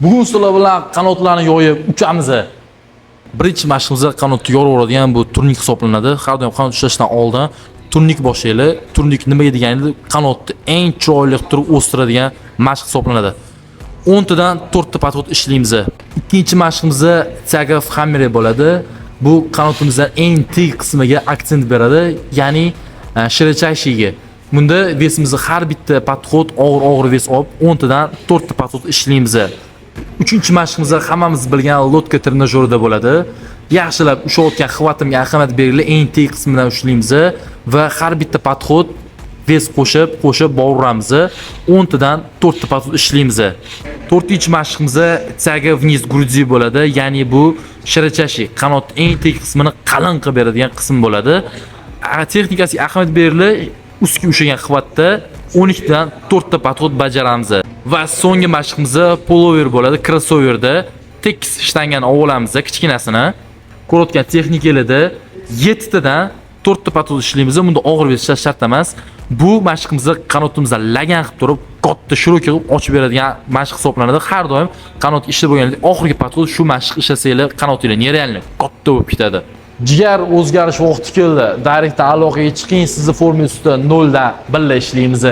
Bugun sizlar bilan qanotlarni yoyib uchamiz. Birinchi mashqimizda qanotni yoraveradigan bu turnik hisoblanadi. Har doim qanot ushlashdan oldin turnik boshlaylik. Turnik nimaga degani? Qanotni eng chiroyli qilib turib o'stiradigan mashq hisoblanadi. 10 tadan 4 ta podxod ishlaymiz. Ikkinchi mashqimizda Tsagov Hammer bo'ladi. Bu qanotimizning eng tiy qismiga aksent beradi, ya'ni shirachashiga. Bunda vesimizni har bitta podxod og'ir ves olib 10 tadan 4 ta podxod ishlaymiz. Uchinchi mashqimizda hammamiz bilgan lotka trenajyorida bo'ladi. Yaxshilab ushlayotgan xvatimga ahamiyat beringlar, eng tiy qismidan ushlaymiz va har bitta podxod ves qo'shib boraveramiz. 10 tadan 4 ta podxod ishlaymiz. 4-chi mashqimizda Tsagov vniz grudi bo'ladi, ya'ni bu shirachashi, qanot eng tiy qismini qalin qilib beradigan qism bo'ladi. Texnikasiga ahamiyat beringlar, ustki ushlagan xvatda 12 dan 4 ta podxod bajaramiz. Va so'nggi mashqimizda pullover bo'ladi, crossoverda tekis shtangani olamiz, kichkinasini. Ko'rayotgan texnikalarda 7 tadan 4 ta podxod ishlaymiz. Bunda og'ir ves shart emas. Bu mashqimizda qanotimizda lagan qilib turib, katta shiroki qilib ochib beradigan mashq hisoblanadi. Har doim qanot ishlab bo'lganda oxirgi podxod shu mashq ishlasanglar, qanotinglar nerealni katta bo'lib ketadi. Jigar o'zgarish vaqti keldi. Direktdan aloqaga chiqing, sizni forma ustida 0 dan 1 ishlaymiz.